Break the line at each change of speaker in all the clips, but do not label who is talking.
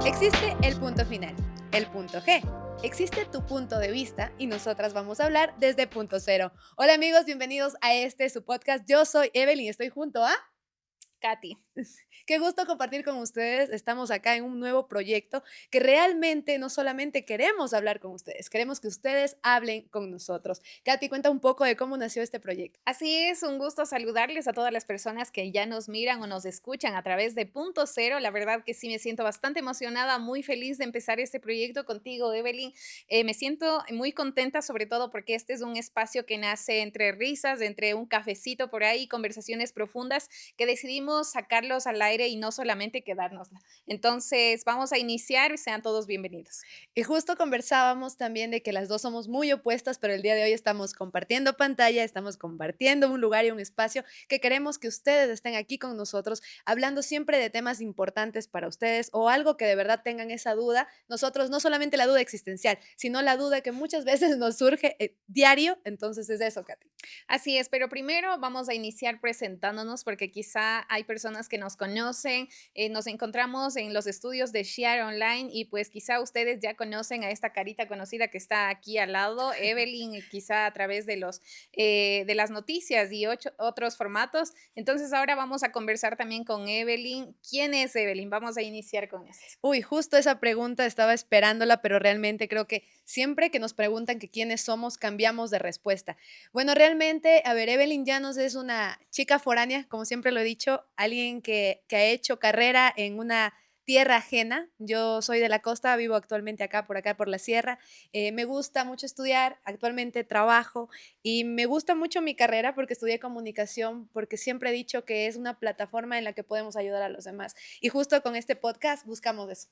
Existe el punto final, el punto G. Existe tu punto de vista y nosotras vamos a hablar desde punto cero. Hola amigos, bienvenidos a su podcast. Yo soy Evelyn y estoy junto a...
Katy.
Qué gusto compartir con ustedes. Estamos acá en un nuevo proyecto que realmente no solamente queremos hablar con ustedes, queremos que ustedes hablen con nosotros. Katy, cuenta un poco de cómo nació este proyecto.
Así es, un gusto saludarles a todas las personas que ya nos miran o nos escuchan a través de Punto Cero. La verdad que sí me siento bastante emocionada, muy feliz de empezar este proyecto contigo, Evelyn. Me siento muy contenta, sobre todo porque este es un espacio que nace entre risas, entre un cafecito por ahí, conversaciones profundas que decidimos sacarlos al aire y no solamente quedarnos. Entonces, vamos a iniciar, sean todos bienvenidos.
Y justo conversábamos también de que las dos somos muy opuestas, pero el día de hoy estamos compartiendo pantalla, estamos compartiendo un lugar y un espacio que queremos que ustedes estén aquí con nosotros, hablando siempre de temas importantes para ustedes o algo que de verdad tengan esa duda. Nosotros, no solamente la duda existencial, sino la duda que muchas veces nos surge diario. Entonces es eso, Katy.
Así es, pero primero vamos a iniciar presentándonos porque quizá hay personas que nos conocen, nos encontramos en los estudios de Share Online y pues quizá ustedes ya conocen a esta carita conocida que está aquí al lado, Evelyn, y quizá a través de de las noticias y otros formatos. Entonces ahora vamos a conversar también con Evelyn. ¿Quién es Evelyn? Vamos a iniciar con esto.
Uy, justo esa pregunta estaba esperándola, pero realmente creo que siempre que nos preguntan que quiénes somos, cambiamos de respuesta. Bueno, realmente, a ver, Evelyn Llanos es una chica foránea, como siempre lo he dicho, alguien que ha hecho carrera en una tierra ajena. Yo soy de la costa, vivo actualmente acá por la sierra. Me gusta mucho estudiar, actualmente trabajo y me gusta mucho mi carrera porque estudié comunicación, porque siempre he dicho que es una plataforma en la que podemos ayudar a los demás. Y justo con este podcast buscamos eso.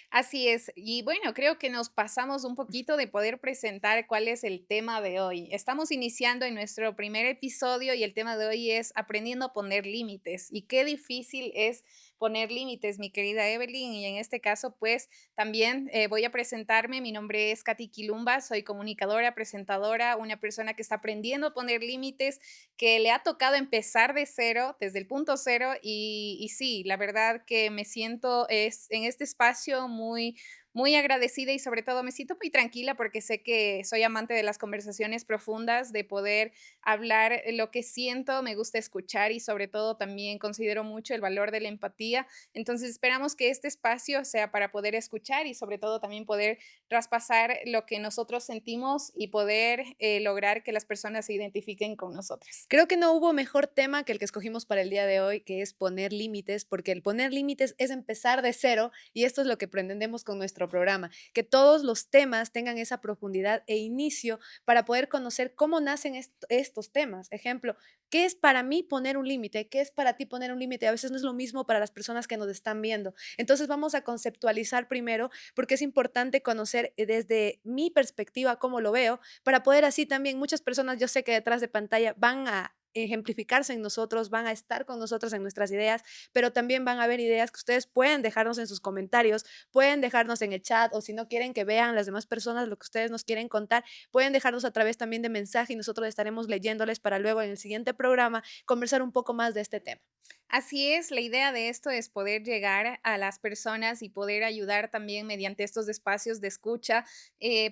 Así es. Y bueno, creo que nos pasamos un poquito de poder presentar cuál es el tema de hoy. Estamos iniciando en nuestro primer episodio y el tema de hoy es aprendiendo a poner límites. Y qué difícil es poner límites, mi querida Evelyn. Y en este caso, pues también voy a presentarme. Mi nombre es Katy Quilumba, soy comunicadora, presentadora, una persona que está aprendiendo a poner límites, que le ha tocado empezar de cero, desde el punto cero. Y sí, la verdad que me siento en este espacio muy agradecida y sobre todo me siento muy tranquila porque sé que soy amante de las conversaciones profundas, de poder hablar lo que siento, me gusta escuchar y sobre todo también considero mucho el valor de la empatía. Entonces esperamos que este espacio sea para poder escuchar y sobre todo también poder traspasar lo que nosotros sentimos y poder lograr que las personas se identifiquen con nosotras.
Creo que no hubo mejor tema que el que escogimos para el día de hoy, que es poner límites, porque el poner límites es empezar de cero y esto es lo que pretendemos con nuestro programa, que todos los temas tengan esa profundidad e inicio para poder conocer cómo nacen estos temas. Ejemplo, ¿qué es para mí poner un límite? ¿Qué es para ti poner un límite? A veces no es lo mismo para las personas que nos están viendo. Entonces vamos a conceptualizar primero porque es importante conocer desde mi perspectiva cómo lo veo para poder así también muchas personas, yo sé que detrás de pantalla van a ejemplificarse en nosotros, van a estar con nosotros en nuestras ideas, pero también van a haber ideas que ustedes pueden dejarnos en sus comentarios, pueden dejarnos en el chat o si no quieren que vean las demás personas lo que ustedes nos quieren contar, pueden dejarnos a través también de mensaje y nosotros estaremos leyéndoles para luego en el siguiente programa conversar un poco más de este tema.
Así es, la idea de esto es poder llegar a las personas y poder ayudar también mediante estos espacios de escucha,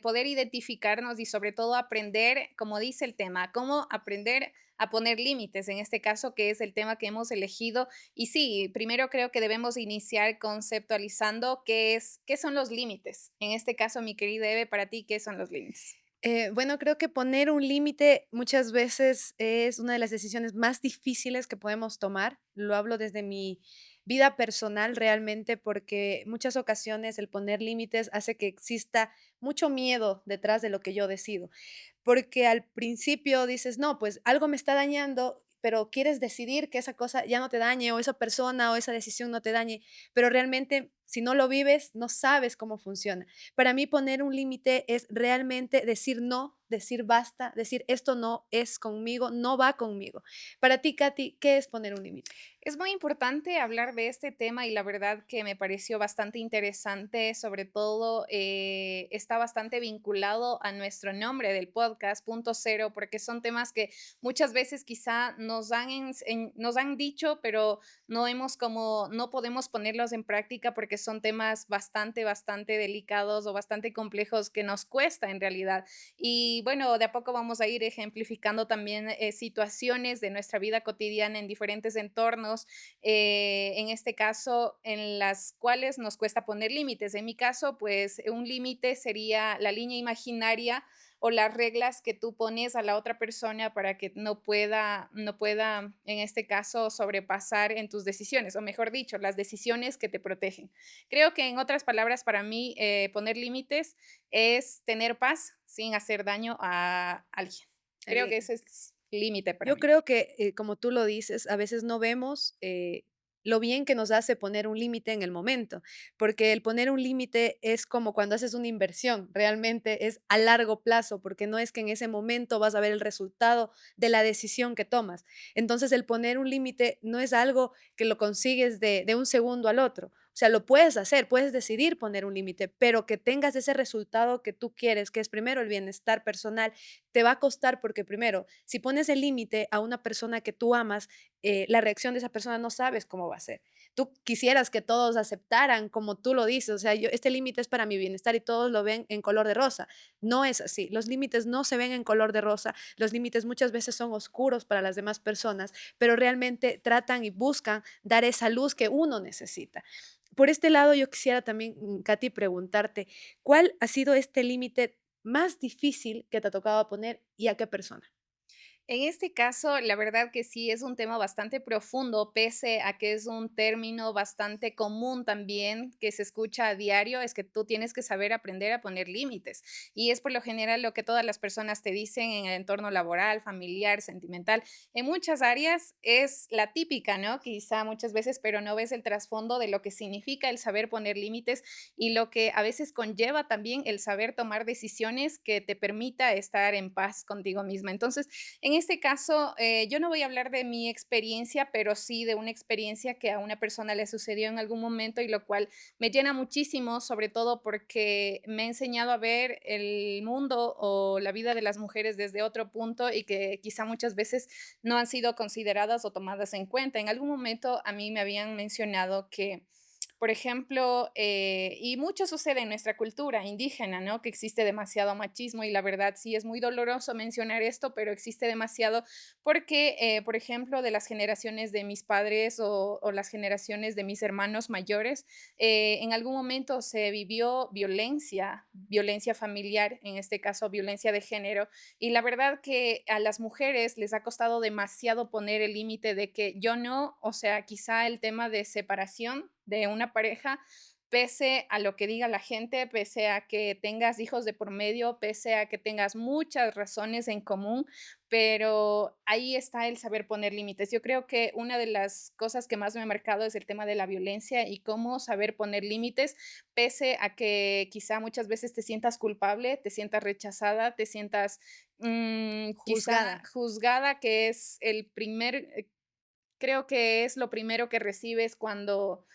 poder identificarnos y sobre todo aprender, como dice el tema, cómo aprender a poner límites, en este caso, que es el tema que hemos elegido. Y sí, primero creo que debemos iniciar conceptualizando qué son los límites. En este caso, mi querida Eve, para ti, ¿qué son los límites?
Bueno, creo que poner un límite muchas veces es una de las decisiones más difíciles que podemos tomar. Lo hablo desde mi vida personal realmente porque muchas ocasiones el poner límites hace que exista mucho miedo detrás de lo que yo decido. Porque al principio dices, no, pues algo me está dañando, pero quieres decidir que esa cosa ya no te dañe o esa persona o esa decisión no te dañe, pero realmente si no lo vives, no sabes cómo funciona. Para mí poner un límite es realmente decir no, decir basta, decir esto no es conmigo, no va conmigo. Para ti, Katy, ¿qué es poner un límite?
Es muy importante hablar de este tema y la verdad que me pareció bastante interesante, sobre todo está bastante vinculado a nuestro nombre del podcast, Punto Cero, porque son temas que muchas veces quizá nos han dicho, pero no podemos ponerlos en práctica porque porque son temas bastante delicados o bastante complejos que nos cuesta en realidad. Y bueno, de a poco vamos a ir ejemplificando también situaciones de nuestra vida cotidiana en diferentes entornos, en este caso, en las cuales nos cuesta poner límites. En mi caso, pues un límite sería la línea imaginaria o las reglas que tú pones a la otra persona para que no pueda, en este caso, sobrepasar en tus decisiones, o mejor dicho, las decisiones que te protegen. Creo que, en otras palabras, para mí, poner límites es tener paz sin hacer daño a alguien. Creo que
Alguien.
ese es límite para
Yo
mí.
creo que, como tú lo dices, a veces no vemos lo bien que nos hace poner un límite en el momento, porque el poner un límite es como cuando haces una inversión, realmente es a largo plazo, porque no es que en ese momento vas a ver el resultado de la decisión que tomas. Entonces, el poner un límite no es algo que lo consigues de un segundo al otro. O sea, lo puedes hacer, puedes decidir poner un límite, pero que tengas ese resultado que tú quieres, que es primero el bienestar personal, te va a costar porque primero, si pones el límite a una persona que tú amas, la reacción de esa persona no sabes cómo va a ser. Tú quisieras que todos aceptaran como tú lo dices, o sea, yo, este límite es para mi bienestar y todos lo ven en color de rosa. No es así. Los límites no se ven en color de rosa. Los límites muchas veces son oscuros para las demás personas, pero realmente tratan y buscan dar esa luz que uno necesita. Por este lado, yo quisiera también, Katy, preguntarte, ¿cuál ha sido este límite más difícil que te ha tocado poner y a qué persona?
En este caso, la verdad que sí es un tema bastante profundo, pese a que es un término bastante común también, que se escucha a diario, es que tú tienes que saber aprender a poner límites. Y es por lo general lo que todas las personas te dicen en el entorno laboral, familiar, sentimental. En muchas áreas es la típica, ¿no? Quizá muchas veces, pero no ves el trasfondo de lo que significa el saber poner límites y lo que a veces conlleva también el saber tomar decisiones que te permita estar en paz contigo misma. Entonces, en este caso, yo no voy a hablar de mi experiencia, pero sí de una experiencia que a una persona le sucedió en algún momento y lo cual me llena muchísimo, sobre todo porque me ha enseñado a ver el mundo o la vida de las mujeres desde otro punto y que quizá muchas veces no han sido consideradas o tomadas en cuenta. En algún momento a mí me habían mencionado que, por ejemplo, y mucho sucede en nuestra cultura indígena, ¿no? Que existe demasiado machismo y la verdad sí es muy doloroso mencionar esto, pero existe demasiado porque, por ejemplo, de las generaciones de mis padres o las generaciones de mis hermanos mayores, en algún momento se vivió violencia, violencia familiar, en este caso violencia de género, y la verdad que a las mujeres les ha costado demasiado poner el límite de que yo no, o sea, quizá el tema de separación de una pareja, pese a lo que diga la gente, pese a que tengas hijos de por medio, pese a que tengas muchas razones en común, pero ahí está el saber poner límites. Yo creo que una de las cosas que más me ha marcado es el tema de la violencia y cómo saber poner límites, pese a que quizá muchas veces te sientas culpable, te sientas rechazada, te sientas quizá
Juzgada.
juzgada, que es el primer, creo que es lo primero que recibes cuando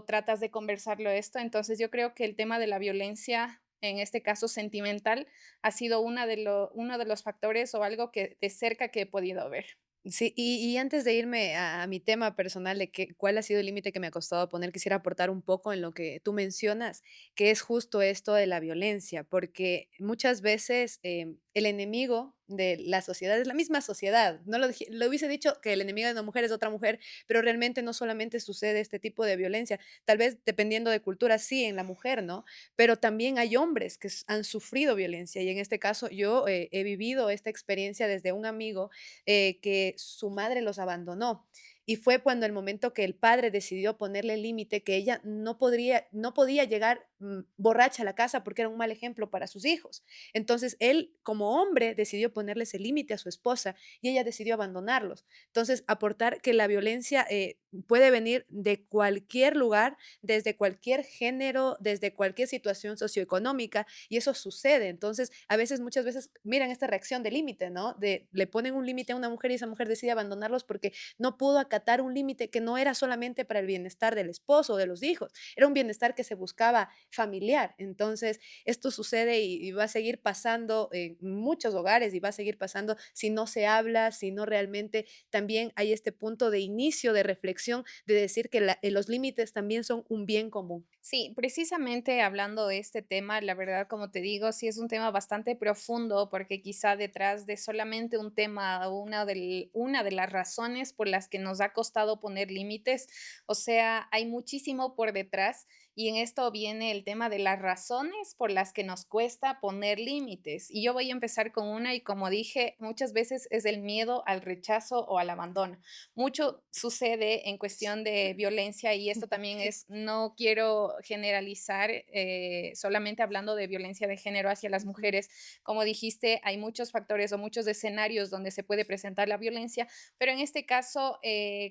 tratas de conversarlo esto. Entonces, yo creo que el tema de la violencia, en este caso sentimental, ha sido uno de los factores o algo que de cerca que he podido ver.
Sí, y antes de irme a mi tema personal de que cuál ha sido el límite que me ha costado poner, quisiera aportar un poco en lo que tú mencionas, que es justo esto de la violencia, porque muchas veces, el enemigo de la sociedad es la misma sociedad. No lo hubiese dicho que el enemigo de una mujer es otra mujer, pero realmente no solamente sucede este tipo de violencia, tal vez dependiendo de cultura, sí, en la mujer, ¿no? Pero también hay hombres que han sufrido violencia y en este caso yo, he vivido esta experiencia desde un amigo que su madre los abandonó. Y fue cuando el momento que el padre decidió ponerle límite, que ella no podía llegar borracha a la casa porque era un mal ejemplo para sus hijos. Entonces él, como hombre, decidió ponerle ese límite a su esposa y ella decidió abandonarlos. Entonces, aportar que la violencia puede venir de cualquier lugar, desde cualquier género, desde cualquier situación socioeconómica, y eso sucede. Entonces, a veces, muchas veces, miran esta reacción de límite, ¿no? Le ponen un límite a una mujer y esa mujer decide abandonarlos porque no pudo acatar un límite que no era solamente para el bienestar del esposo o de los hijos, era un bienestar que se buscaba familiar. Entonces, esto sucede y va a seguir pasando en muchos hogares y va a seguir pasando si no se habla, si no realmente también hay este punto de inicio de reflexión reflexión de decir que los límites también son un bien común.
Sí, precisamente hablando de este tema, la verdad, como te digo, sí es un tema bastante profundo porque quizá detrás de solamente un tema o una de las razones por las que nos ha costado poner límites, o sea, hay muchísimo por detrás y en esto viene el tema de las razones por las que nos cuesta poner límites. Y yo voy a empezar con una y como dije, muchas veces es el miedo al rechazo o al abandono. Mucho sucede en cuestión de violencia y esto también
Sí.
es, no quiero generalizar, solamente hablando de violencia de género hacia las
Ujú.
mujeres. Como dijiste, hay muchos factores o muchos escenarios donde se puede presentar la violencia, pero en este caso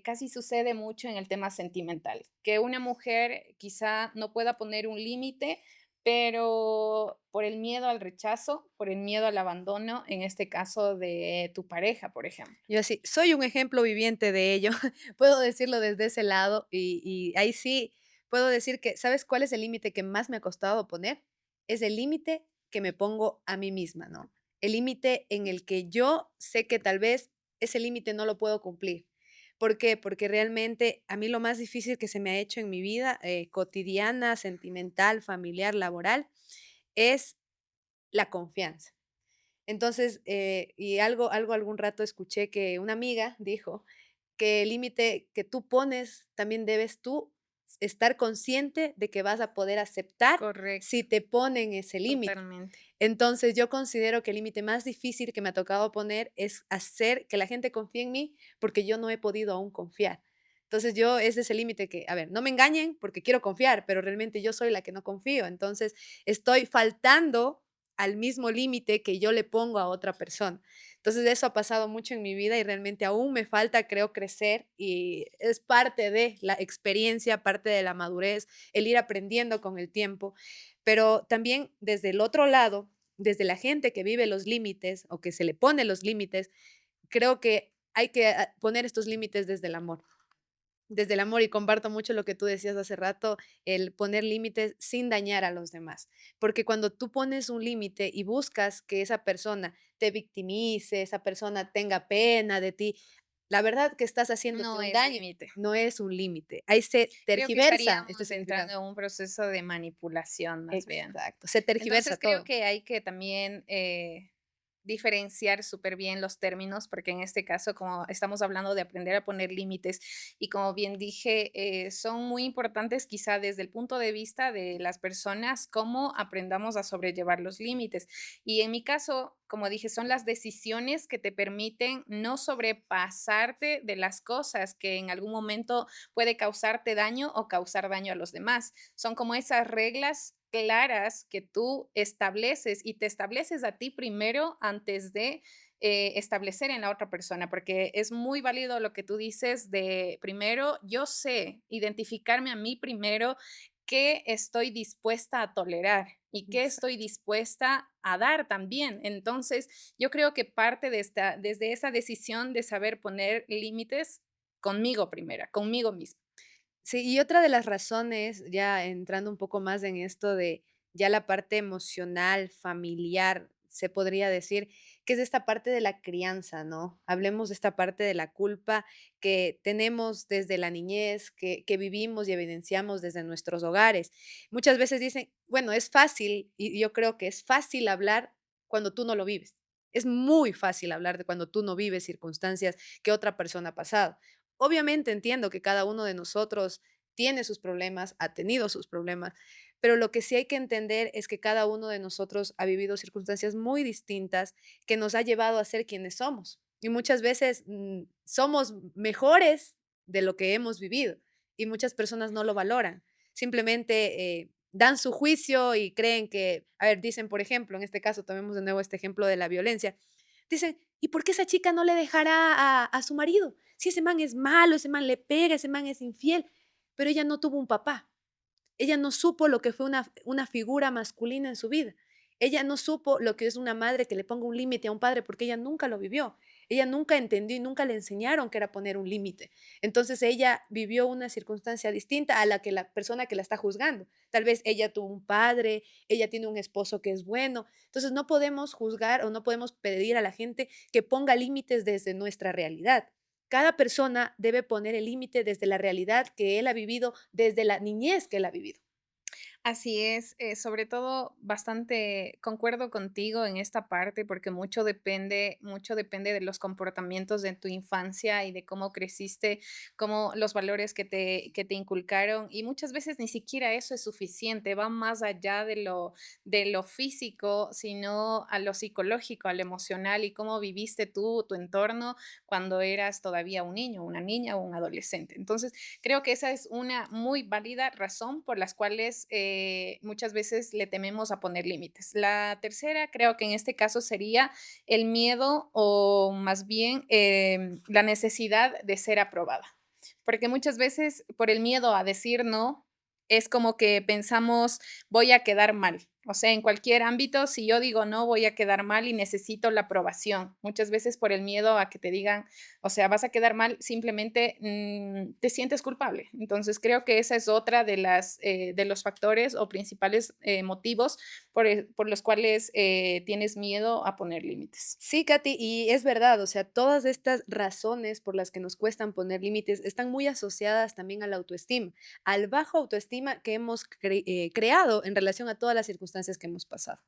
casi sucede mucho en el tema sentimental, que una mujer quizá no pueda poner un límite pero por el miedo al rechazo, por el miedo al abandono, en este caso de tu pareja, por ejemplo.
Yo así, soy un ejemplo viviente de ello, puedo decirlo desde ese lado y ahí sí puedo decir que, ¿sabes cuál es el límite que más me ha costado poner? Es el límite que me pongo a mí misma, ¿no? El límite en el que yo sé que tal vez ese límite no lo puedo cumplir. ¿Por qué? Porque realmente a mí lo más difícil que se me ha hecho en mi vida, cotidiana, sentimental, familiar, laboral, es la confianza. Entonces, y algo algún rato escuché que una amiga dijo que el límite que tú pones, también debes tú estar consciente de que vas a poder aceptar
Correcto,
si te ponen ese límite.
totalmente.
Entonces, yo considero que el límite más difícil que me ha tocado poner es hacer que la gente confíe en mí, porque yo no he podido aún confiar. Entonces, yo ese es el límite que, a ver, no me engañen porque quiero confiar, pero realmente yo soy la que no confío. Entonces, estoy faltando al mismo límite que yo le pongo a otra persona. Entonces, eso ha pasado mucho en mi vida y realmente aún me falta, creo, crecer y es parte de la experiencia, parte de la madurez, el ir aprendiendo con el tiempo. Pero también desde el otro lado, desde la gente que vive los límites o que se le pone los límites, creo que hay que poner estos límites desde el amor. Desde el amor, y comparto mucho lo que tú decías hace rato, el poner límites sin dañar a los demás. Porque cuando tú pones un límite y buscas que esa persona te victimice, esa persona tenga pena de ti, la verdad que estás haciéndote
No
un
es
daño,
límite.
no es un límite. Ahí se
Creo que
tergiversa este
estaríamos entrando
significado.
en un proceso de manipulación, más bien.
Exacto, se tergiversa
Entonces, creo
todo.
que hay que también, diferenciar súper bien los términos, porque en este caso, como estamos hablando de aprender a poner límites, y como bien dije, son muy importantes quizá desde el punto de vista de las personas, cómo aprendamos a sobrellevar los límites. Y en mi caso, como dije, son las decisiones que te permiten no sobrepasarte de las cosas que en algún momento puede causarte daño o causar daño a los demás. Son como esas reglas claras que tú estableces y te estableces a ti primero antes de establecer en la otra persona, porque es muy válido lo que tú dices de primero, yo sé identificarme a mí primero qué estoy dispuesta a tolerar y qué estoy
Exacto.
dispuesta a dar también. Entonces, yo creo que parte de esta, desde esa decisión de saber poner límites conmigo primera, conmigo misma.
Sí, y otra de las razones, ya entrando un poco más en esto de ya la parte emocional, familiar, se podría decir, que es esta parte de la crianza, ¿no? Hablemos de esta parte de la culpa que tenemos desde la niñez, que vivimos y evidenciamos desde nuestros hogares. Muchas veces dicen, bueno, es fácil, y yo creo que es fácil hablar cuando tú no lo vives. Es muy fácil hablar de cuando tú no vives circunstancias que otra persona ha pasado. Obviamente entiendo que cada uno de nosotros tiene sus problemas, ha tenido sus problemas, pero lo que sí hay que entender es que cada uno de nosotros ha vivido circunstancias muy distintas que nos ha llevado a ser quienes somos. Y muchas veces somos mejores de lo que hemos vivido y muchas personas no lo valoran. Simplemente dan su juicio y creen que, a ver, dicen, por ejemplo, en este caso, tomemos de nuevo este ejemplo de la violencia, dicen, ¿y por qué esa chica no le dejará a su marido? Si ese man es malo, ese man le pega, ese man es infiel, pero ella no tuvo un papá. Ella no supo lo que fue una figura masculina en su vida. Ella no supo lo que es una madre que le ponga un límite a un padre porque ella nunca lo vivió. Ella nunca entendió y nunca le enseñaron que era poner un límite. Entonces ella vivió una circunstancia distinta a la que la persona que la está juzgando. Tal vez ella tuvo un padre, ella tiene un esposo que es bueno. Entonces no podemos juzgar o no podemos pedir a la gente que ponga límites desde nuestra realidad. Cada persona debe poner el límite desde la realidad que él ha vivido, desde la niñez que él ha vivido.
Así es, sobre todo bastante concuerdo contigo en esta parte porque mucho depende de los comportamientos de tu infancia y de cómo creciste, cómo los valores que te inculcaron y muchas veces ni siquiera eso es suficiente, va más allá de lo físico, sino a lo psicológico, a lo emocional y cómo viviste tú, tu entorno cuando eras todavía un niño, una niña o un adolescente. Entonces, creo que esa es una muy válida razón por las cuales muchas veces le tememos a poner límites. La tercera, creo que en este caso sería el miedo o más bien la necesidad de ser aprobada. Porque muchas veces por el miedo a decir no, es como que pensamos, voy a quedar mal. O sea, en cualquier ámbito, si yo digo no, voy a quedar mal y necesito la aprobación. Muchas veces por el miedo a que te digan, o sea, vas a quedar mal, simplemente te sientes culpable. Entonces, creo que esa es otra de de los factores o principales motivos por los cuales tienes miedo a poner límites.
Sí, Katy, y es verdad, o sea, todas estas razones por las que nos cuestan poner límites están muy asociadas también a la autoestima, al bajo autoestima que hemos creado en relación a todas las circunstancias que hemos pasado.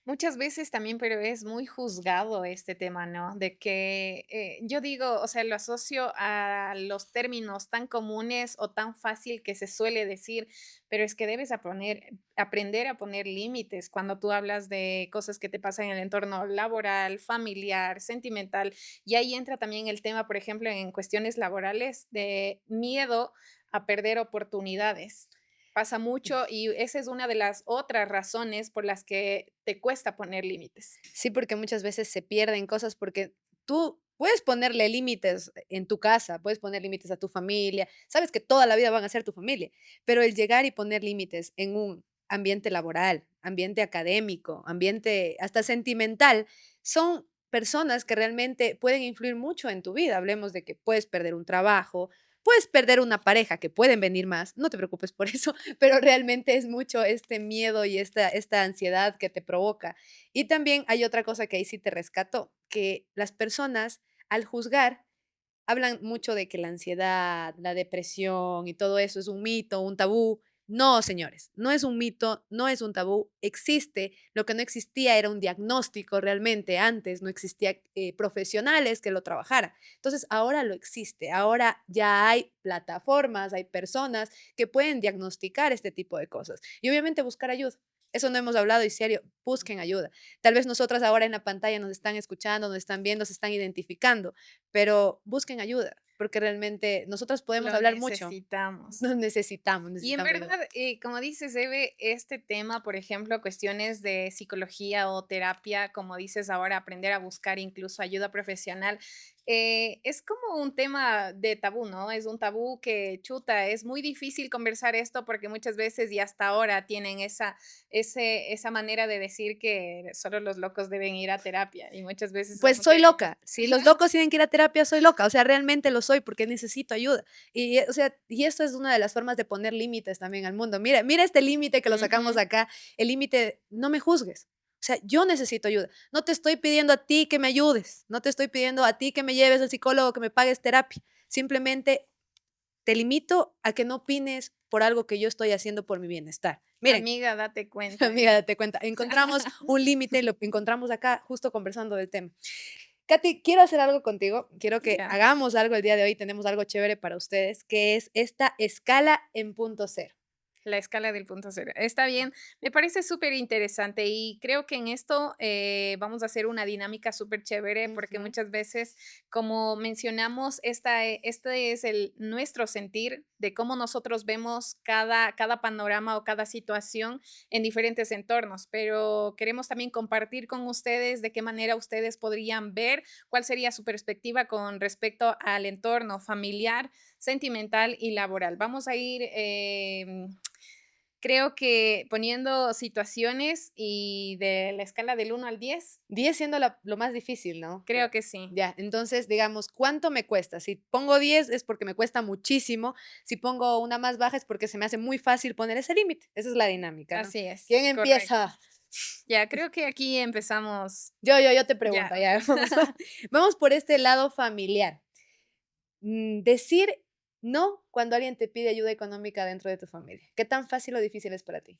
Muchas veces también, pero es muy juzgado este tema, ¿no? De que yo digo, o sea, lo asocio a los términos tan comunes o tan fácil que se suele decir, pero es que debes aprender a poner límites cuando tú hablas de cosas que te pasan en el entorno laboral, familiar, sentimental. Y ahí entra también el tema, por ejemplo, en cuestiones laborales de miedo a perder oportunidades. Pasa mucho y esa es una de las otras razones por las que te cuesta poner límites.
Sí, porque muchas veces se pierden cosas porque tú puedes ponerle límites en tu casa, puedes poner límites a tu familia, sabes que toda la vida van a ser tu familia, pero el llegar y poner límites en un ambiente laboral, ambiente académico, ambiente hasta sentimental, son personas que realmente pueden influir mucho en tu vida. Hablemos de que puedes perder un trabajo, puedes perder una pareja, que pueden venir más, no te preocupes por eso, pero realmente es mucho este miedo y esta ansiedad que te provoca. Y también hay otra cosa que ahí sí te rescato, que las personas al juzgar hablan mucho de que la ansiedad, la depresión y todo eso es un mito, un tabú. No, señores, no es un mito, no es un tabú, existe. Lo que no existía era un diagnóstico realmente antes, no existía profesionales que lo trabajaran. Entonces, ahora lo existe, ahora ya hay plataformas, hay personas que pueden diagnosticar este tipo de cosas y obviamente buscar ayuda. Eso no hemos hablado y serio, busquen ayuda. Tal vez nosotras ahora en la pantalla nos están escuchando, nos están viendo, se están identificando, pero busquen ayuda, porque realmente nosotras podemos
Lo
hablar mucho,
necesitamos.
nos necesitamos,
Y en
necesitamos ayuda.
verdad, como dices, Eve, este tema, por ejemplo, cuestiones de psicología o terapia, como dices ahora, aprender a buscar incluso ayuda profesional, es como un tema de tabú, ¿no? Es un tabú que chuta, es muy difícil conversar esto porque muchas veces y hasta ahora tienen esa manera de decir que solo los locos deben ir a terapia y muchas veces
Pues
como
soy
que
loca, si los locos tienen que ir a terapia, soy loca, o sea, realmente lo soy porque necesito ayuda. Y, o sea, y esto es una de las formas de poner límites también al mundo. Mira, mira este límite que lo sacamos
ujú,
acá, el límite, no me juzgues. O sea, yo necesito ayuda. No te estoy pidiendo a ti que me ayudes, no te estoy pidiendo a ti que me lleves al psicólogo, que me pagues terapia. Simplemente te limito a que no opines por algo que yo estoy haciendo por mi bienestar. Miren,
amiga, date cuenta,
amiga,
dice.
date cuenta, encontramos un límite, lo encontramos acá justo conversando del tema. Katy, quiero hacer algo contigo, quiero que
Ya.
hagamos algo el día de hoy, tenemos algo chévere para ustedes, que es esta escala en punto cero.
La escala del punto cero. Está bien, me parece súper interesante y creo que en esto vamos a hacer una dinámica súper chévere porque
Ujú.
muchas veces, como mencionamos, este es nuestro sentir de cómo nosotros vemos cada panorama o cada situación en diferentes entornos, pero queremos también compartir con ustedes de qué manera ustedes podrían ver cuál sería su perspectiva con respecto al entorno familiar, sentimental y laboral. Vamos a ir creo que poniendo situaciones y de la escala del 1 al 10,
10 siendo lo más difícil, ¿no?
creo que sí.
Ya, entonces, digamos, ¿cuánto me cuesta? Si pongo 10 es porque me cuesta muchísimo, si pongo una más baja es porque se me hace muy fácil poner ese límite. Esa es la dinámica, ¿no?
Así es,
¿Quién
correcto.
empieza?
Ya, creo que aquí empezamos.
Yo te
Ya,
pregunto, ya, vamos, vamos por este lado familiar. decir no cuando alguien te pide ayuda económica dentro de tu familia. ¿Qué tan fácil o difícil es para ti?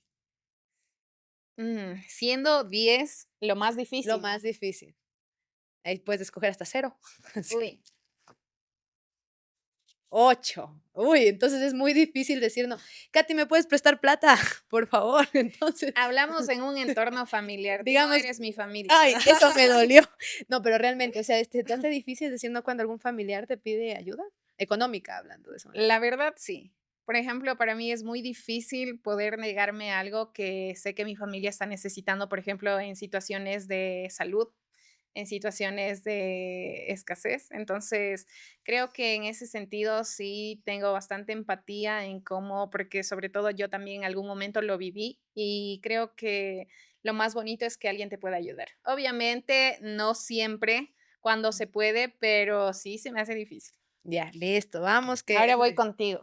Siendo 10 lo más
Lo
difícil.
más difícil. Ahí puedes escoger hasta 0. Sí.
Uy,
8. Uy, entonces es muy difícil decir no. Katy, ¿me puedes prestar plata? Por favor. Entonces,
hablamos en un entorno familiar, tú no
digamos,
eres mi familia.
ay, eso me dolió. No, pero realmente, o sea, ¿te hace difícil decir no cuando algún familiar te pide ayuda? Económica, hablando de eso.
La verdad, sí. Por ejemplo, para mí es muy difícil poder negarme algo que sé que mi familia está necesitando, por ejemplo, en situaciones de salud, en situaciones de escasez. Entonces, creo que en ese sentido sí tengo bastante empatía en cómo, porque sobre todo yo también en algún momento lo viví y creo que lo más bonito es que alguien te pueda ayudar. Obviamente, no siempre cuando se puede, pero sí se me hace difícil.
Ya, listo, vamos,
Ahora voy contigo.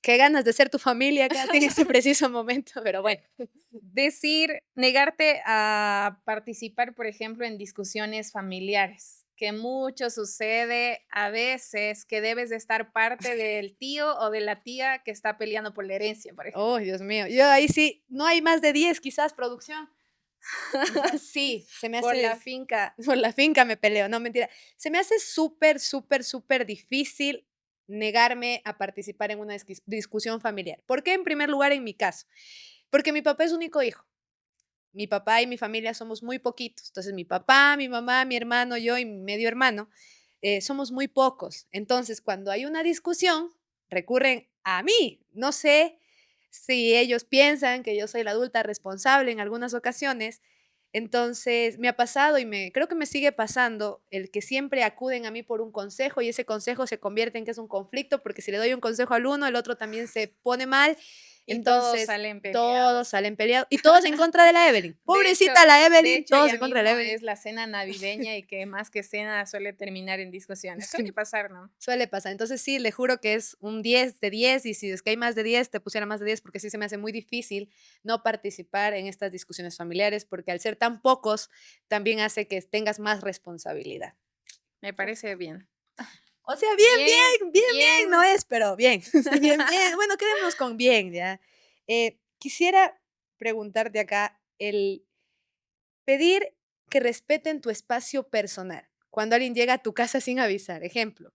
qué ganas de ser tu familia, Katy, en este preciso momento, pero bueno.
Decir, negarte a participar, por ejemplo, en discusiones familiares, que mucho sucede a veces que debes de estar parte del tío o de la tía que está peleando por la herencia, por ejemplo.
Oh, Dios mío. Yo ahí sí, no hay más de 10 quizás, producción. Quizás sí, se me
Por la
hace
finca.
por la finca me peleo, no, mentira. Se me hace súper, súper, súper difícil negarme a participar en una discusión familiar. ¿Por qué? En primer lugar, en mi caso, porque mi papá es único hijo. Mi papá y mi familia somos muy poquitos. Entonces, mi papá, mi mamá, mi hermano, yo y mi medio hermano, somos muy pocos. Entonces, cuando hay una discusión, recurren a mí. No sé si ellos piensan que yo soy la adulta responsable en algunas ocasiones. Entonces, me ha pasado y creo que me sigue pasando el que siempre acuden a mí por un consejo y ese consejo se convierte en que es un conflicto porque si le doy un consejo al uno, el otro también se pone mal.
Y todos
Entonces,
salen
todos
peleados.
salen peleados y todos en contra de la Evelyn.
De hecho
Pobrecita la
de
Evelyn,
hecho,
todos
ya
en contra de la
mismo
Evelyn.
es la cena navideña y que más que cena suele terminar en discusiones. Suele pasar, ¿no?
Suele pasar. Entonces sí, le juro que es un 10 de 10 y si es que hay más de 10 te pusiera más de 10 porque sí se me hace muy difícil no participar en estas discusiones familiares porque al ser tan pocos también hace que tengas más responsabilidad.
Me parece bien.
O sea, bien,
Bien,
bien, bien, bien, no
bien.
es, pero bien. Bien, bien. Bueno, quedémonos con bien, ¿ya? Quisiera preguntarte acá, el pedir que respeten tu espacio personal cuando alguien llega a tu casa sin avisar. Ejemplo,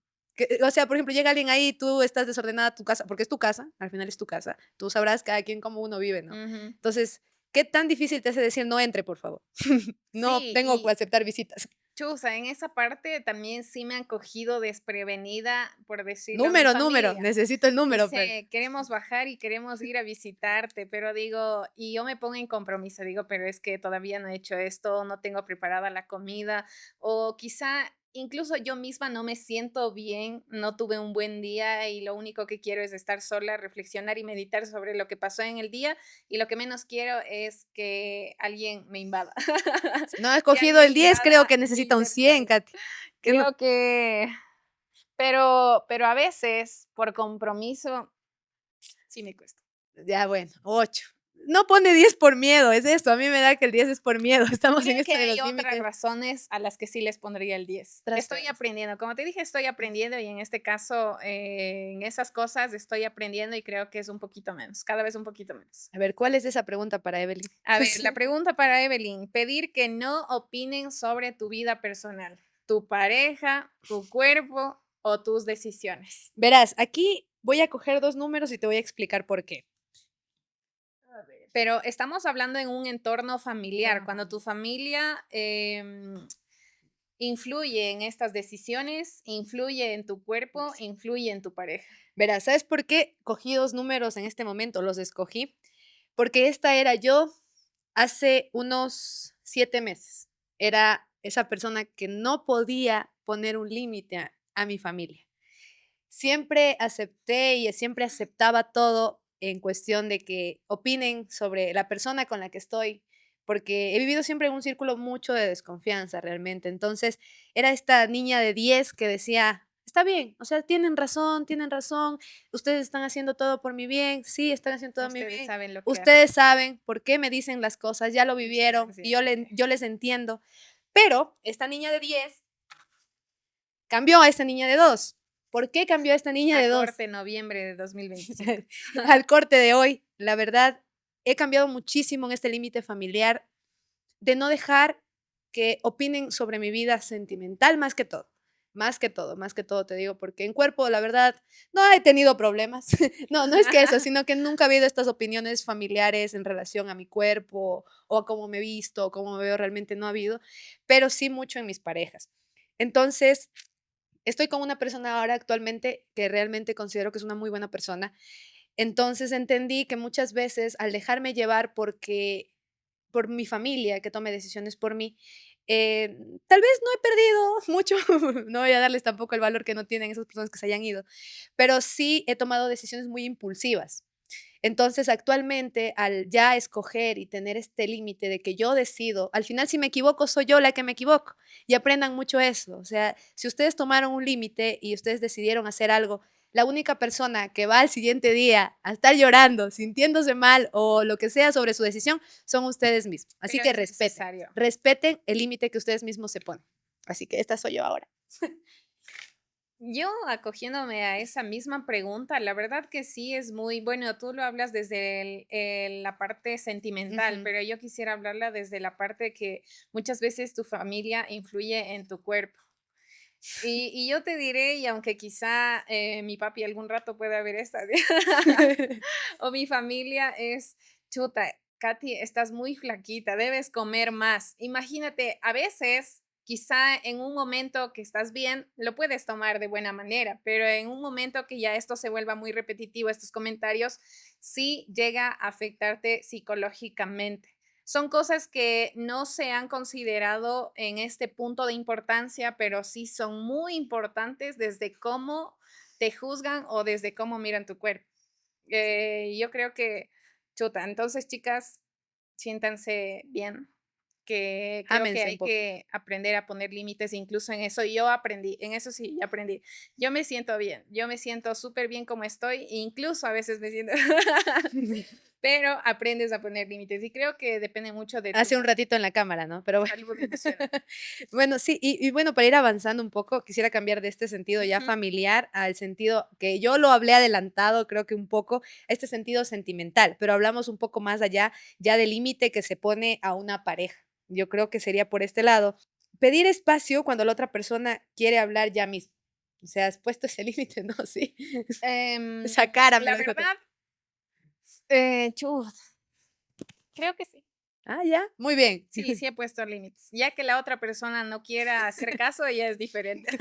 o sea, por ejemplo, llega alguien ahí, tú estás desordenada tu casa, porque es tu casa, al final es tu casa. Tú sabrás cada quien cómo uno vive, ¿no?
Ujú.
Entonces, ¿qué tan difícil te hace decir no entre, por favor? No
Sí,
tengo que
y
aceptar visitas.
chusa, en esa parte también sí me han cogido desprevenida, por decirlo, mi
Número,
familia.
necesito el número, pues.
Dice: "Queremos bajar y queremos ir a visitarte", pero digo y yo me pongo en compromiso, digo: "Pero es que todavía no he hecho esto, no tengo preparada la comida", o quizá incluso yo misma no me siento bien, no tuve un buen día y lo único que quiero es estar sola, reflexionar y meditar sobre lo que pasó en el día, y lo que menos quiero es que alguien me invada.
Si no has
Que
cogido
alguien
el 10, creo
invada
que
mi
necesita un 100,
libertad.
Katy. Que no
Creo que pero a veces, por compromiso, sí me cuesta.
ya, bueno, 8. No pone 10 por miedo, es eso. A mí me da que el 10 es por miedo. Estamos
Creo
en
que
esto de
hay
los
otras
límites.
razones a las que sí les pondría el 10.
Otras
Estoy
cosas.
aprendiendo, como te dije, estoy aprendiendo y en este caso, en esas cosas estoy aprendiendo y creo que es un poquito menos, cada vez un poquito menos.
A ver, ¿cuál es esa pregunta para Evelyn?
A ver, la
Sí.
pregunta para Evelyn, pedir que no opinen sobre tu vida personal, tu pareja, tu cuerpo o tus decisiones.
Verás, aquí voy a coger 2 números y te voy a explicar por qué. A ver.
Pero estamos hablando en un entorno familiar,
Entorno
cuando tu
familiar.
familia influye en estas decisiones, influye en tu cuerpo,
Sí.
influye en tu pareja.
Verás, ¿sabes por qué cogí 2 números en este momento? Los escogí porque esta era yo hace unos 7 meses. Era esa persona que no podía poner un límite a mi familia. Siempre acepté y siempre aceptaba todo en cuestión de que opinen sobre la persona con la que estoy, porque he vivido siempre en un círculo mucho de desconfianza realmente. Entonces, era esta niña de 10 que decía, está bien, o sea, tienen razón, ustedes están haciendo todo por mi bien, sí, están haciendo todo mi
Ustedes
bien.
saben lo que hacen.
Ustedes saben por qué me dicen las cosas, ya lo vivieron y yo les entiendo. Pero esta niña de 10 cambió a esta niña de 2. ¿Por qué cambió esta niña
A
de 2?
corte noviembre de 2025.
Al corte de hoy, la verdad, he cambiado muchísimo en este límite familiar de no dejar que opinen sobre mi vida sentimental más que todo. Más que todo te digo, porque en cuerpo, la verdad, no he tenido problemas. No, no es que eso, sino que nunca ha habido estas opiniones familiares en relación a mi cuerpo o a cómo me he visto o cómo me veo realmente, no ha habido, pero sí mucho en mis parejas. Entonces, estoy con una persona ahora actualmente que realmente considero que es una muy buena persona. Entonces entendí que muchas veces al dejarme llevar por mi familia, que tome decisiones por mí, tal vez no he perdido mucho, no voy a darles tampoco el valor que no tienen esas personas que se hayan ido, pero sí he tomado decisiones muy impulsivas. Entonces, actualmente, al ya escoger y tener este límite de que yo decido, al final si me equivoco, soy yo la que me equivoco. Y aprendan mucho eso. O sea, si ustedes tomaron un límite y ustedes decidieron hacer algo, la única persona que va al siguiente día a estar llorando, sintiéndose mal o lo que sea sobre su decisión, son ustedes mismos. Así
Pero
que
es
respeten,
necesario.
respeten el límite que ustedes mismos se ponen. Así que esta soy yo ahora.
Yo acogiéndome a esa misma pregunta, la verdad que sí es muy bueno, tú lo hablas desde la parte sentimental,
Ujú.
pero yo quisiera hablarla desde la parte que muchas veces tu familia influye en tu cuerpo. Y yo te diré, y aunque quizá mi papi algún rato pueda ver esta, o mi familia es, chuta, Katy, estás muy flaquita, debes comer más. Imagínate, a veces, quizá en un momento que estás bien, lo puedes tomar de buena manera, pero en un momento que ya esto se vuelva muy repetitivo, estos comentarios, sí llega a afectarte psicológicamente. Son cosas que no se han considerado en este punto de importancia, pero sí son muy importantes desde cómo te juzgan o desde cómo miran tu cuerpo. Yo creo que, chuta, entonces, chicas, siéntanse bien, que creo que
Ámense un
hay
poco.
que aprender a poner límites, incluso en eso yo aprendí, en eso sí aprendí. Yo me siento bien, yo me siento súper bien como estoy, e incluso a veces me siento, pero aprendes a poner límites y creo que depende mucho de tu
Hace un ratito en la cámara, ¿no? Pero bueno.
salud emocional.
Bueno, sí, y bueno, para ir avanzando un poco, quisiera cambiar de este sentido ya
Ujú.
familiar al sentido que yo lo hablé adelantado, creo que un poco, este sentido sentimental, pero hablamos un poco más allá ya del límite que se pone a una pareja. Yo creo que sería por este lado. Pedir espacio cuando la otra persona quiere hablar ya mismo. O sea, has puesto ese límite, ¿no? Sí. Esa cara me
La
lo dijo todo.
verdad, chut, creo que sí.
Ah, ya, muy bien.
Sí, sí he puesto límites. Ya que la otra persona no quiera hacer caso, ya es diferente.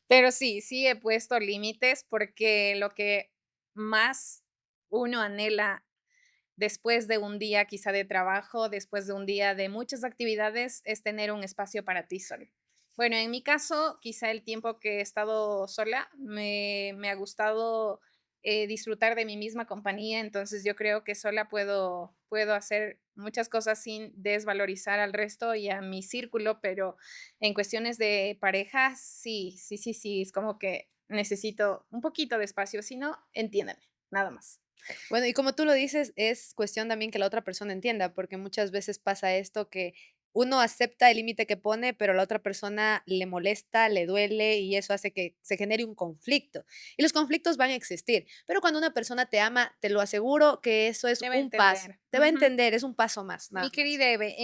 Pero sí, sí he puesto límites porque lo que más uno anhela después de un día quizá de trabajo, después de un día de muchas actividades, es tener un espacio para ti solo. Bueno, en mi caso, quizá el tiempo que he estado sola me ha gustado disfrutar de mi misma compañía, entonces yo creo que sola puedo hacer muchas cosas sin desvalorizar al resto y a mi círculo, pero en cuestiones de pareja, sí, sí, sí, sí, es como que necesito un poquito de espacio, si no, entiéndeme, nada más.
Bueno, y como tú lo dices, es cuestión también que la otra persona entienda, porque muchas veces pasa esto que uno acepta el límite que pone, pero a la otra persona le molesta, le duele y eso hace que se genere un conflicto. Y los conflictos van a existir, pero cuando una persona te ama, te lo aseguro que eso es
Debe
un paso.
entender.
Te va a entender, es un paso más,
Mi
nada más.
querida Eve,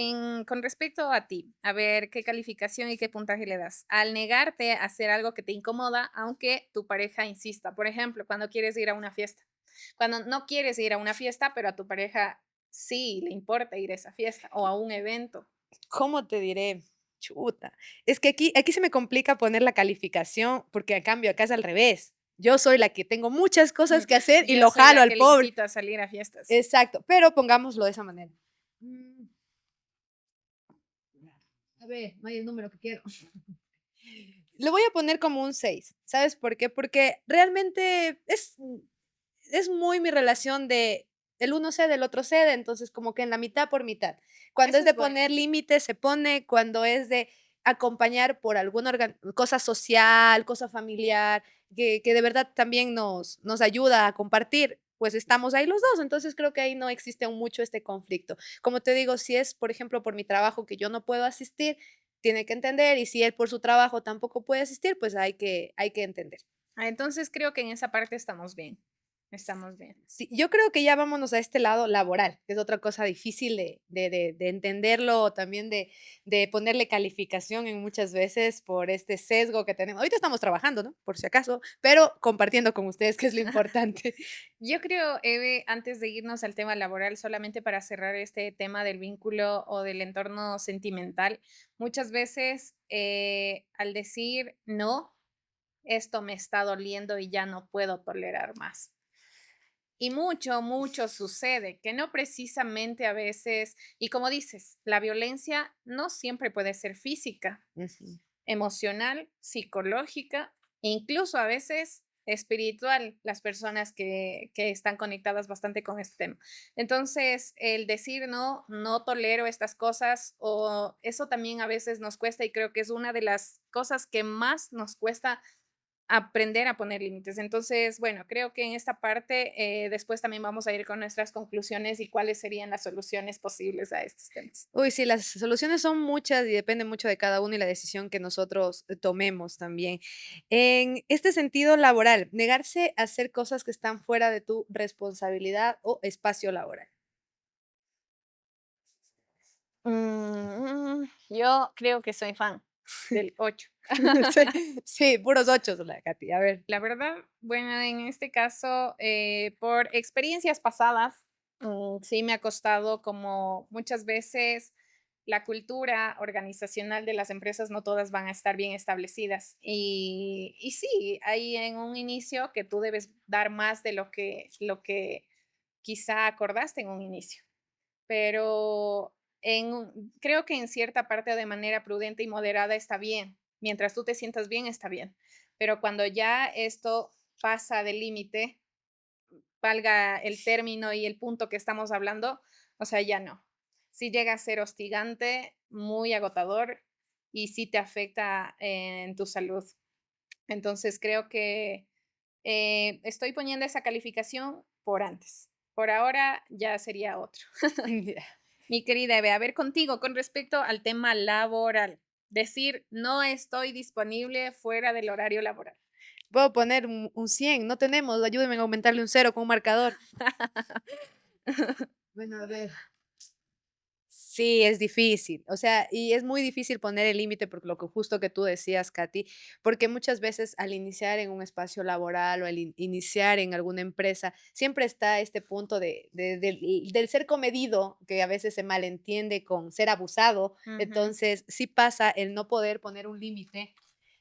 con respecto a ti, a ver qué calificación y qué puntaje le das. Al negarte a hacer algo que te incomoda, aunque tu pareja insista. Por ejemplo, cuando quieres ir a una fiesta. Cuando no quieres ir a una fiesta, pero a tu pareja sí le importa ir a esa fiesta o a un evento.
¿Cómo te diré? Chuta. Es que aquí se me complica poner la calificación, porque a cambio acá es al revés. Yo soy la que tengo muchas cosas que hacer y
Yo
lo
soy
jalo
la
al
que le
pobre.
incito a salir a fiestas.
Exacto, pero pongámoslo de esa manera. Mm, a ver, no hay el número que quiero. Lo voy a poner como un 6. ¿Sabes por qué? Porque realmente es muy mi relación de el uno cede, el otro cede, entonces como que en la mitad por mitad. Cuando
Eso
es
es
de
bueno.
poner límites, se pone, cuando es de acompañar por alguna cosa social, cosa familiar, que de verdad también nos ayuda a compartir, pues estamos ahí los dos. Entonces creo que ahí no existe mucho este conflicto. Como te digo, si es, por ejemplo, por mi trabajo que yo no puedo asistir, tiene que entender, y si él por su trabajo tampoco puede asistir, pues hay que entender.
Entonces creo que en esa parte estamos bien, estamos bien.
Sí, yo creo que ya vámonos a este lado laboral, que es otra cosa difícil de entenderlo, o también de ponerle calificación en muchas veces por este sesgo que tenemos. Ahorita estamos trabajando, ¿no? Por si acaso, pero compartiendo con ustedes, que es lo importante.
Yo creo, Eve, antes de irnos al tema laboral, solamente para cerrar este tema del vínculo o del entorno sentimental, muchas veces al decir no, esto me está doliendo y ya no puedo tolerar más. Y mucho, mucho sucede, que no precisamente a veces, y como dices, la violencia no siempre puede ser física,
Ujú.
emocional, psicológica e incluso a veces espiritual, las personas que están conectadas bastante con este tema. Entonces, el decir no, no tolero estas cosas, o eso también a veces nos cuesta y creo que es una de las cosas que más nos cuesta aprender a poner límites. Entonces, bueno, creo que en esta parte después también vamos a ir con nuestras conclusiones y cuáles serían las soluciones posibles a estos temas.
Uy, sí, las soluciones son muchas y depende mucho de cada uno y la decisión que nosotros tomemos también. En este sentido laboral, negarse a hacer cosas que están fuera de tu responsabilidad o espacio laboral.
Yo creo que soy fan del 8.
Sí, sí, puros ochos, la Katy. A ver.
La verdad, bueno, en este caso, por experiencias pasadas, sí me ha costado como muchas veces la cultura organizacional de las empresas no todas van a estar bien establecidas. Y sí, hay en un inicio que tú debes dar más de lo que quizá acordaste en un inicio, pero creo que en cierta parte de manera prudente y moderada está bien. Mientras tú te sientas bien, está bien. Pero cuando ya esto pasa del límite, valga el término y el punto que estamos hablando, o sea, ya no. Sí llega a ser hostigante, muy agotador y sí te afecta en tu salud. Entonces creo que estoy poniendo esa calificación por antes. Por ahora ya sería otro.
Ya.
Mi querida Eve, a ver contigo con respecto al tema laboral. Decir no estoy disponible fuera del horario laboral.
Puedo poner un 100, no tenemos, ayúdenme a aumentarle un cero con un marcador. Bueno, a ver. Sí, es difícil, o sea, y es muy difícil poner el límite por lo que justo que tú decías, Katy, porque muchas veces al iniciar en un espacio laboral o al iniciar en alguna empresa, siempre está este punto del ser comedido, que a veces se malentiende con ser abusado.
Ujú.
Entonces, sí pasa el no poder poner un límite,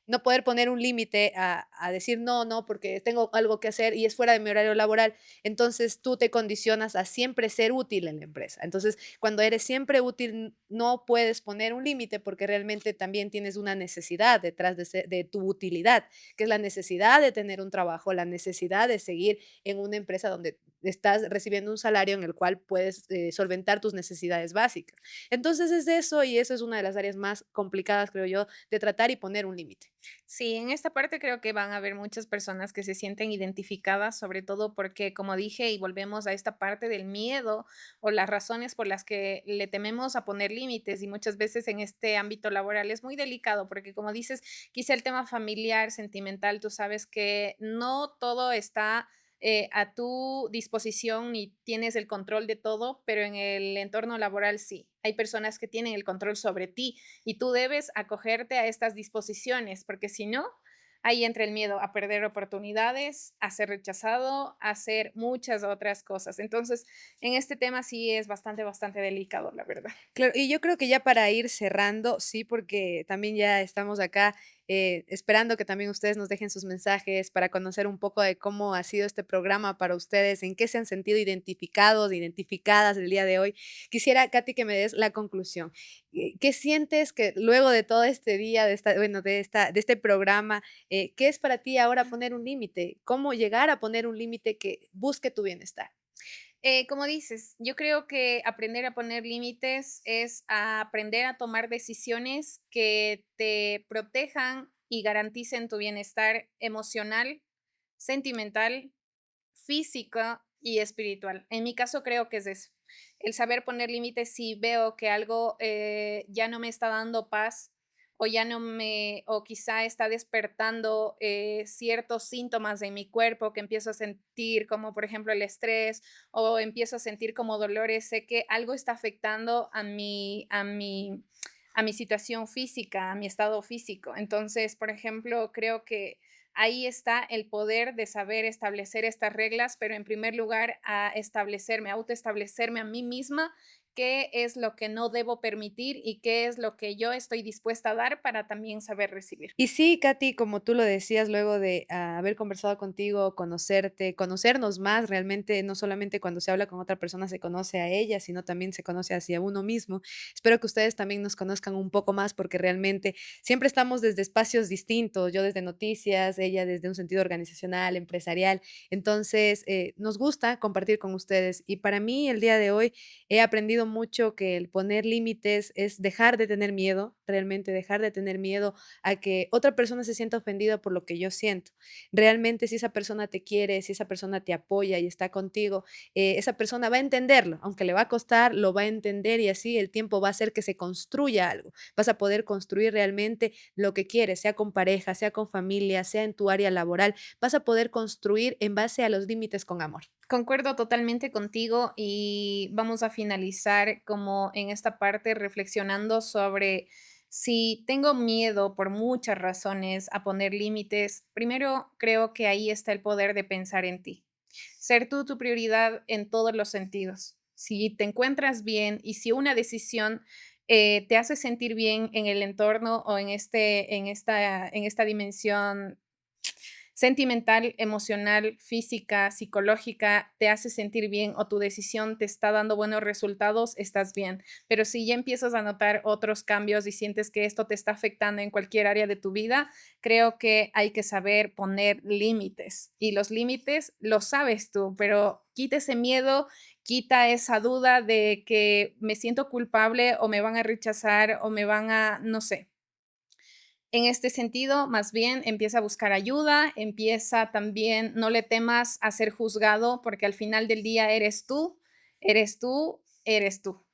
no poder poner un límite a decir: "No, no, porque tengo algo que hacer y es fuera de mi horario laboral". Entonces, tú te condicionas a siempre ser útil en la empresa. Entonces, cuando eres siempre útil, no puedes poner un límite, porque realmente también tienes una necesidad detrás de tu utilidad, que es la necesidad de tener un trabajo, la necesidad de seguir en una empresa donde estás recibiendo un salario en el cual puedes, solventar tus necesidades básicas. Entonces, es eso, y eso es una de las áreas más complicadas, creo yo, de tratar y poner un límite.
Sí, en esta parte creo que van a haber muchas personas que se sienten identificadas, sobre todo porque, como dije, y volvemos a esta parte del miedo o las razones por las que le tememos a poner límites y muchas veces en este ámbito laboral es muy delicado porque, como dices, quizá el tema familiar, sentimental, tú sabes que no todo está a tu disposición y tienes el control de todo, pero en el entorno laboral sí. Hay personas que tienen el control sobre ti y tú debes acogerte a estas disposiciones, porque si no, ahí entra el miedo a perder oportunidades, a ser rechazado, a hacer muchas otras cosas. Entonces, en este tema sí es bastante, bastante delicado, la verdad.
Claro, y yo creo que ya para ir cerrando, sí, porque también ya estamos acá esperando que también ustedes nos dejen sus mensajes para conocer un poco de cómo ha sido este programa para ustedes, en qué se han sentido identificados, identificadas el día de hoy. Quisiera, Katy, que me des la conclusión. ¿Qué sientes que luego de todo este día, bueno, de este programa, qué es para ti ahora poner un límite? ¿Cómo llegar a poner un límite que busque tu bienestar?
Como dices, yo creo que aprender a poner límites es a aprender a tomar decisiones que te protejan y garanticen tu bienestar emocional, sentimental, físico y espiritual. En mi caso creo que es eso. El saber poner límites si veo que algo ya no me está dando paz o ya no me, o quizá está despertando ciertos síntomas de mi cuerpo que empiezo a sentir, como por ejemplo el estrés, o empiezo a sentir como dolores, sé que algo está afectando a mi situación física, a mi estado físico. Entonces, por ejemplo, creo que ahí está el poder de saber establecer estas reglas, pero en primer lugar a establecerme, autoestablecerme a mí misma qué es lo que no debo permitir y qué es lo que yo estoy dispuesta a dar para también saber recibir.
Y sí, Katy, como tú lo decías, luego de haber conversado contigo, conocerte, conocernos más, realmente no solamente cuando se habla con otra persona se conoce a ella, sino también se conoce hacia uno mismo. Espero que ustedes también nos conozcan un poco más porque realmente siempre estamos desde espacios distintos, yo desde noticias, ella desde un sentido organizacional, empresarial. Entonces, nos gusta compartir con ustedes y para mí el día de hoy he aprendido mucho que el poner límites es dejar de tener miedo, realmente dejar de tener miedo a que otra persona se sienta ofendida por lo que yo siento. Realmente, si esa persona te quiere, si esa persona te apoya y está contigo, esa persona va a entenderlo, aunque le va a costar, lo va a entender y así el tiempo va a hacer que se construya algo. Vas a poder construir realmente lo que quieres, sea con pareja, sea con familia, sea en tu área laboral. Vas a poder construir en base a los límites con amor.
Concuerdo totalmente contigo y vamos a finalizar como en esta parte reflexionando sobre si tengo miedo por muchas razones a poner límites. Primero, creo que ahí está el poder de pensar en ti. Ser tú tu prioridad en todos los sentidos. Si te encuentras bien y si una decisión te hace sentir bien en el entorno o en esta dimensión sentimental, emocional, física, psicológica, te hace sentir bien o tu decisión te está dando buenos resultados, estás bien. Pero si ya empiezas a notar otros cambios y sientes que esto te está afectando en cualquier área de tu vida, creo que hay que saber poner límites. Y los límites los sabes tú, pero quita ese miedo, quita esa duda de que me siento culpable o me van a rechazar o me van a, no sé, en este sentido, más bien empieza a buscar ayuda, empieza también, no le temas a ser juzgado, porque al final del día eres tú, eres tú, eres tú.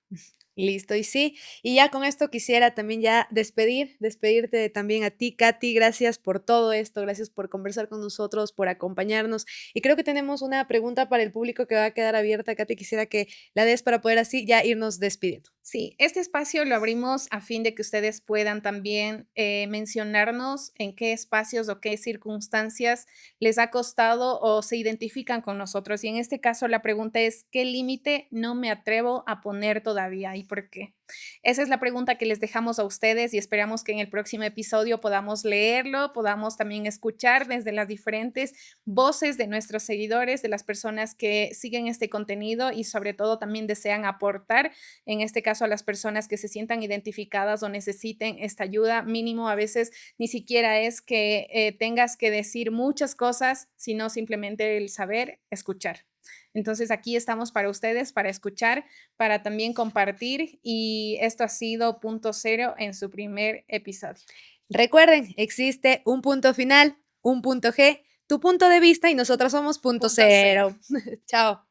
Listo, y sí, y ya con esto quisiera también ya despedirte también a ti, Katy, gracias por todo esto, gracias por conversar con nosotros, por acompañarnos. Y creo que tenemos una pregunta para el público que va a quedar abierta, Katy, quisiera que la des para poder así ya irnos despidiendo.
Sí, este espacio lo abrimos a fin de que ustedes puedan también mencionarnos en qué espacios o qué circunstancias les ha costado o se identifican con nosotros. Y en este caso la pregunta es, ¿qué límite no me atrevo a poner todavía y por qué? Esa es la pregunta que les dejamos a ustedes y esperamos que en el próximo episodio podamos leerlo, podamos también escuchar desde las diferentes voces de nuestros seguidores, de las personas que siguen este contenido y sobre todo también desean aportar, en este caso a las personas que se sientan identificadas o necesiten esta ayuda. Mínimo a veces ni siquiera es que tengas que decir muchas cosas, sino simplemente el saber escuchar. Entonces aquí estamos para ustedes, para escuchar, para también compartir y esto ha sido Punto Cero en su primer episodio.
Recuerden, existe un punto final, un punto G, tu punto de vista y nosotros somos punto
Punto Cero.
cero. Chao.